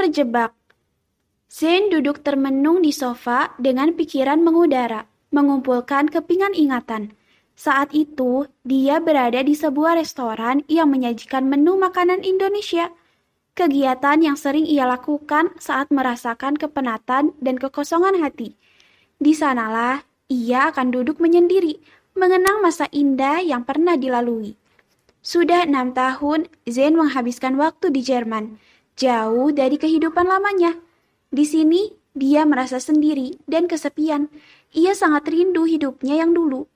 terjebak. Zain duduk termenung di sofa dengan pikiran mengudara, mengumpulkan kepingan ingatan. Saat itu, dia berada di sebuah restoran yang menyajikan menu makanan Indonesia. Kegiatan yang sering ia lakukan saat merasakan kepenatan dan kekosongan hati. Di sanalah ia akan duduk menyendiri, mengenang masa indah yang pernah dilalui. Sudah 6 tahun, Zain menghabiskan waktu di Jerman, jauh dari kehidupan lamanya. Di sini, dia merasa sendiri dan kesepian. Ia sangat rindu hidupnya yang dulu,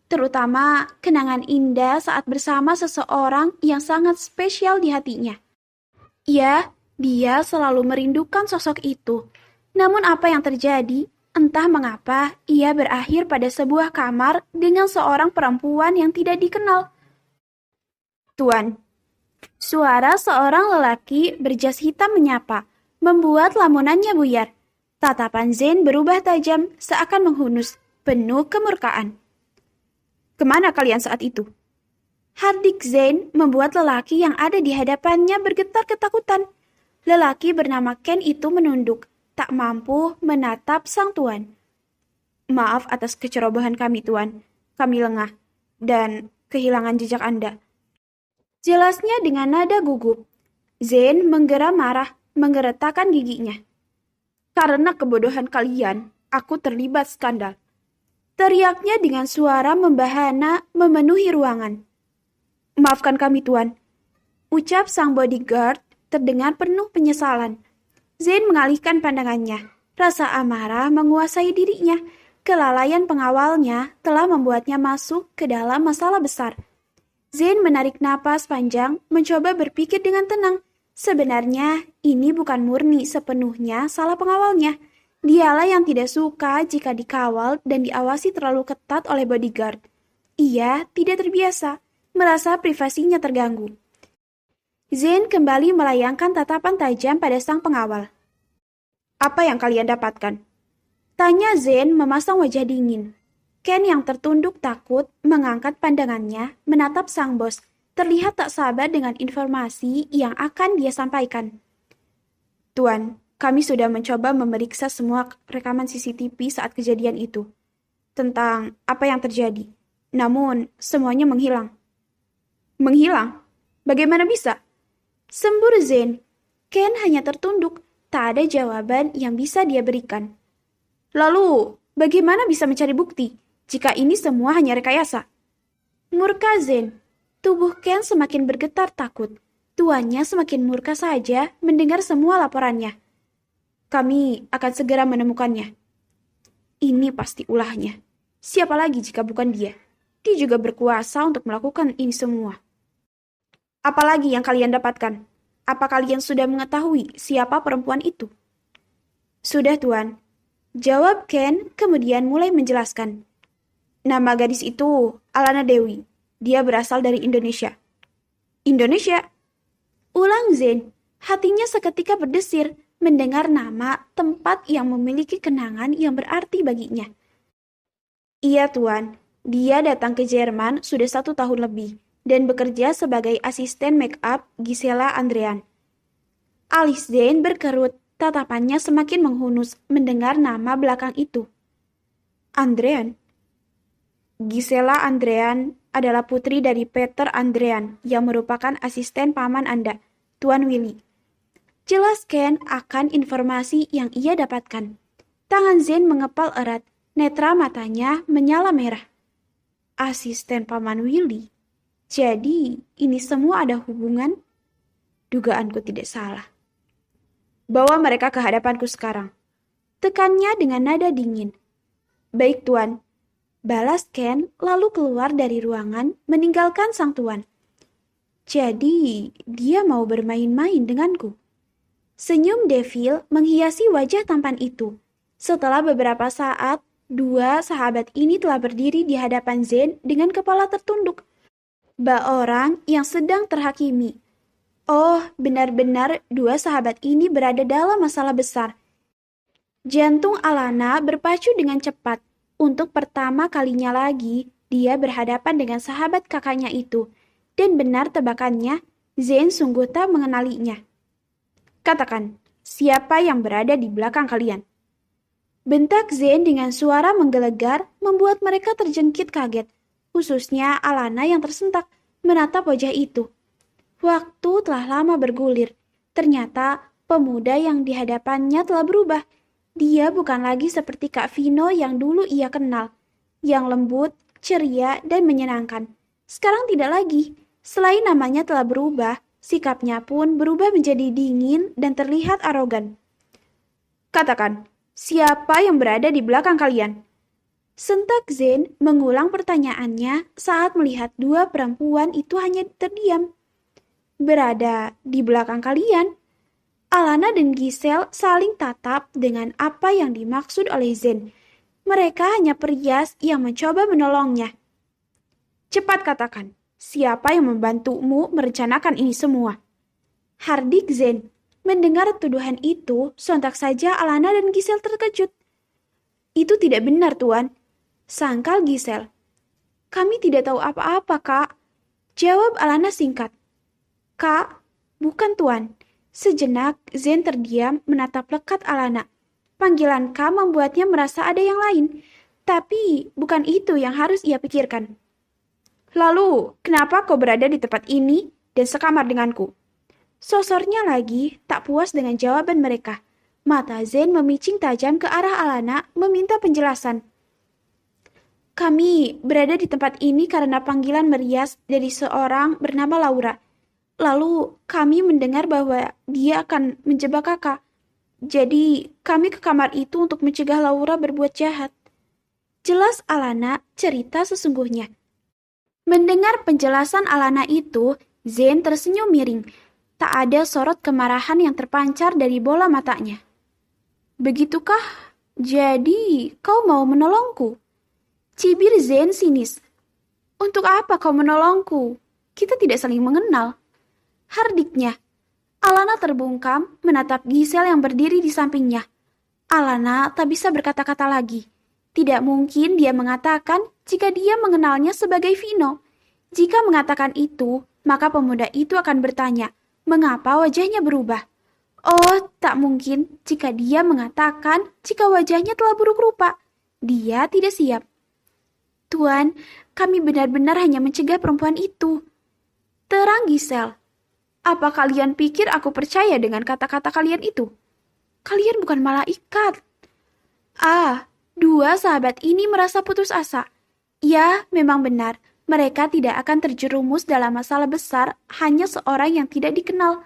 terutama kenangan indah saat bersama seseorang yang sangat spesial di hatinya. Ya, dia selalu merindukan sosok itu. Namun apa yang terjadi? Entah mengapa ia berakhir pada sebuah kamar dengan seorang perempuan yang tidak dikenal. Tuan, suara seorang lelaki berjas hitam menyapa, membuat lamunannya buyar. Tatapan Zain berubah tajam seakan menghunus, penuh kemurkaan. Kemana kalian saat itu? Hardik Zain membuat lelaki yang ada di hadapannya bergetar ketakutan. Lelaki bernama Ken itu menunduk, tak mampu menatap sang tuan. Maaf atas kecerobohan kami, Tuan. Kami lengah dan kehilangan jejak Anda. Jelasnya dengan nada gugup. Zain menggeram marah, menggeretakkan giginya. Karena kebodohan kalian, aku terlibat skandal. Teriaknya dengan suara membahana memenuhi ruangan. Maafkan kami, Tuan. Ucap sang bodyguard terdengar penuh penyesalan. Zain mengalihkan pandangannya. Rasa amarah menguasai dirinya. Kelalaian pengawalnya telah membuatnya masuk ke dalam masalah besar. Zain menarik napas panjang, mencoba berpikir dengan tenang. Sebenarnya, ini bukan murni sepenuhnya salah pengawalnya. Dialah yang tidak suka jika dikawal dan diawasi terlalu ketat oleh bodyguard. Ia tidak terbiasa, merasa privasinya terganggu. Zain kembali melayangkan tatapan tajam pada sang pengawal. Apa yang kalian dapatkan? Tanya Zain memasang wajah dingin. Ken yang tertunduk takut mengangkat pandangannya menatap sang bos, terlihat tak sabar dengan informasi yang akan dia sampaikan. Tuan, kami sudah mencoba memeriksa semua rekaman CCTV saat kejadian itu. Tentang apa yang terjadi. Namun, semuanya menghilang. Menghilang? Bagaimana bisa? Sembur Zain. Ken hanya tertunduk, tak ada jawaban yang bisa dia berikan. Lalu, bagaimana bisa mencari bukti jika ini semua hanya rekayasa? Murka Zain. Tubuh Ken semakin bergetar takut. Tuannya semakin murka saja mendengar semua laporannya. Kami akan segera menemukannya. Ini pasti ulahnya. Siapa lagi jika bukan dia? Dia juga berkuasa untuk melakukan ini semua. Apalagi yang kalian dapatkan? Apa kalian sudah mengetahui siapa perempuan itu? Sudah, Tuan. Jawab Ken, kemudian mulai menjelaskan. Nama gadis itu Alana Dewi. Dia berasal dari Indonesia. Indonesia? Ulang Zain. Hatinya seketika berdesir mendengar nama tempat yang memiliki kenangan yang berarti baginya. Iya, Tuan. Dia datang ke Jerman sudah 1 tahun lebih dan bekerja sebagai asisten make-up Gisela Andrean. Alis Zain berkerut, tatapannya semakin menghunus mendengar nama belakang itu. Andrean? Gisela Andrean adalah putri dari Peter Andrean yang merupakan asisten paman Anda, Tuan Willy. Jelaskan akan informasi yang ia dapatkan. Tangan Zain mengepal erat, netra matanya menyala merah. Asisten paman Willy? Jadi, ini semua ada hubungan? Dugaanku tidak salah. Bawa mereka ke hadapanku sekarang. Tekannya dengan nada dingin. Baik, Tuan. Balas Ken lalu keluar dari ruangan meninggalkan sang tuan. Jadi, dia mau bermain-main denganku. Senyum Devil menghiasi wajah tampan itu. Setelah beberapa saat, dua sahabat ini telah berdiri di hadapan Zain dengan kepala tertunduk. Bak orang yang sedang terhakimi. Oh, benar-benar dua sahabat ini berada dalam masalah besar. Jantung Alana berpacu dengan cepat. Untuk pertama kalinya lagi, dia berhadapan dengan sahabat kakaknya itu. Dan benar tebakannya, Zain sungguh tak mengenalinya. Katakan, siapa yang berada di belakang kalian? Bentak Zen dengan suara menggelegar membuat mereka terjengkit kaget, khususnya Alana yang tersentak menatap wajah itu. Waktu telah lama bergulir. Ternyata pemuda yang di hadapannya telah berubah. Dia bukan lagi seperti Kak Vino yang dulu ia kenal, yang lembut, ceria, dan menyenangkan. Sekarang tidak lagi. Selain namanya telah berubah, sikapnya pun berubah menjadi dingin dan terlihat arogan. Katakan, siapa yang berada di belakang kalian? Sentak Zen mengulang pertanyaannya saat melihat dua perempuan itu hanya terdiam. Berada di belakang kalian? Alana dan Giselle saling tatap dengan apa yang dimaksud oleh Zen. Mereka hanya perias yang mencoba menolongnya. Cepat katakan, siapa yang membantumu merencanakan ini semua? Hardik Zen. Mendengar tuduhan itu, sontak saja Alana dan Giselle terkejut. Itu tidak benar, Tuan. Sangkal Giselle. Kami tidak tahu apa-apa, Kak. Jawab Alana singkat. Kak, bukan Tuan. Sejenak, Zen terdiam menatap lekat Alana. Panggilan Kak membuatnya merasa ada yang lain. Tapi, bukan itu yang harus ia pikirkan. Lalu, kenapa kau berada di tempat ini dan sekamar denganku? Sosornya lagi tak puas dengan jawaban mereka. Mata Zen memicing tajam ke arah Alana meminta penjelasan. Kami berada di tempat ini karena panggilan merias dari seorang bernama Laura. Lalu kami mendengar bahwa dia akan menjebak kakak. Jadi kami ke kamar itu untuk mencegah Laura berbuat jahat. Jelas Alana cerita sesungguhnya. Mendengar penjelasan Alana itu, Zen tersenyum miring. Tak ada sorot kemarahan yang terpancar dari bola matanya. Begitukah? Jadi kau mau menolongku? Cibir Zen sinis. Untuk apa kau menolongku? Kita tidak saling mengenal. Hardiknya. Alana terbungkam menatap Giselle yang berdiri di sampingnya. Alana tak bisa berkata-kata lagi. Tidak mungkin dia mengatakan jika dia mengenalnya sebagai Vino. Jika mengatakan itu, maka pemuda itu akan bertanya, mengapa wajahnya berubah? Oh, tak mungkin jika dia mengatakan jika wajahnya telah buruk rupa. Dia tidak siap. Tuan, kami benar-benar hanya mencegah perempuan itu. Terang Giselle. Apa kalian pikir aku percaya dengan kata-kata kalian itu? Kalian bukan malaikat. Dua sahabat ini merasa putus asa. Ya, memang benar. Mereka tidak akan terjerumus dalam masalah besar hanya seorang yang tidak dikenal.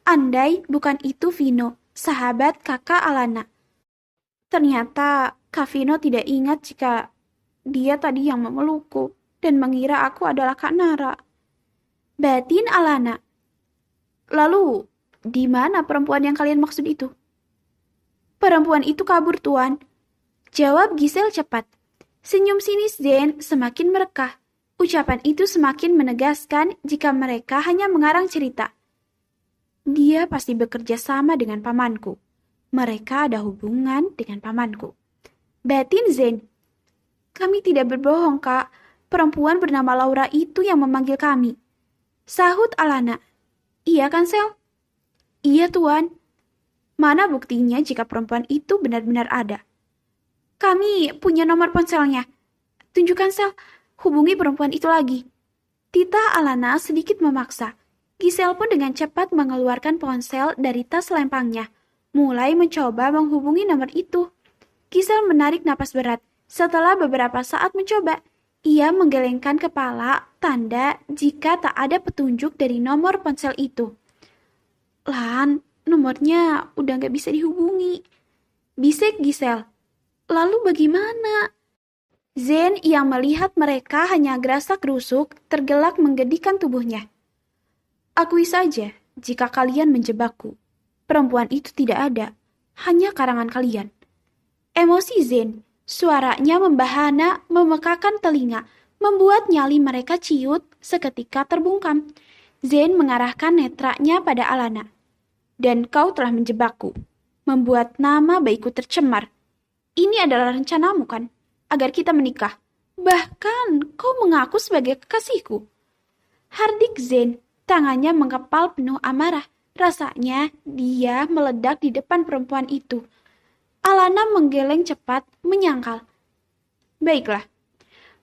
Andai bukan itu Vino, sahabat kakak Alana. Ternyata Kak Vino tidak ingat jika dia tadi yang memelukku dan mengira aku adalah Kak Nara. Batin Alana. Lalu, di mana perempuan yang kalian maksud itu? Perempuan itu kabur, Tuan. Jawab Giselle cepat. Senyum sinis Zen semakin merekah. Ucapan itu semakin menegaskan jika mereka hanya mengarang cerita. Dia pasti bekerja sama dengan pamanku. Mereka ada hubungan dengan pamanku. Batin Zen. Kami tidak berbohong, Kak. Perempuan bernama Laura itu yang memanggil kami. Sahut Alana. Iya kan, Sel? Iya, Tuan. Mana buktinya jika perempuan itu benar-benar ada? Kami punya nomor ponselnya. Tunjukkan, Sel. Hubungi perempuan itu lagi. Tita Alana sedikit memaksa. Giselle pun dengan cepat mengeluarkan ponsel dari tas lempangnya, mulai mencoba menghubungi nomor itu. Giselle menarik napas berat. Setelah beberapa saat mencoba, ia menggelengkan kepala, tanda jika tak ada petunjuk dari nomor ponsel itu. Lan, nomornya udah gak bisa dihubungi. Bisik Giselle. Lalu bagaimana? Zen yang melihat mereka hanya gerasak-gerusuk tergelak menggedikan tubuhnya. Akui saja jika kalian menjebakku. Perempuan itu tidak ada, hanya karangan kalian. Emosi Zen, suaranya membahana memekakan telinga, membuat nyali mereka ciut seketika terbungkam. Zen mengarahkan netranya pada Alana. Dan kau telah menjebakku, membuat nama baikku tercemar. Ini adalah rencanamu kan? Agar kita menikah. Bahkan kau mengaku sebagai kekasihku. Hardik Zen, tangannya mengepal penuh amarah. Rasanya dia meledak di depan perempuan itu. Alana menggeleng cepat, menyangkal. Baiklah,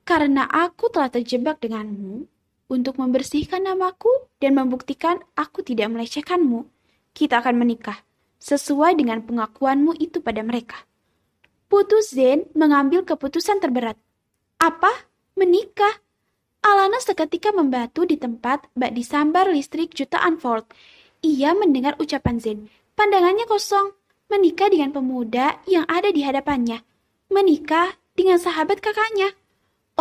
karena aku telah terjebak denganmu, untuk membersihkan namaku dan membuktikan aku tidak melecehkanmu, kita akan menikah, sesuai dengan pengakuanmu itu pada mereka. Putu Zen mengambil keputusan terberat. Apa? Menikah? Alana seketika membatu di tempat bak disambar listrik jutaan volt. Ia mendengar ucapan Zen. Pandangannya kosong. Menikah dengan pemuda yang ada di hadapannya. Menikah dengan sahabat kakaknya.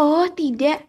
Oh tidak,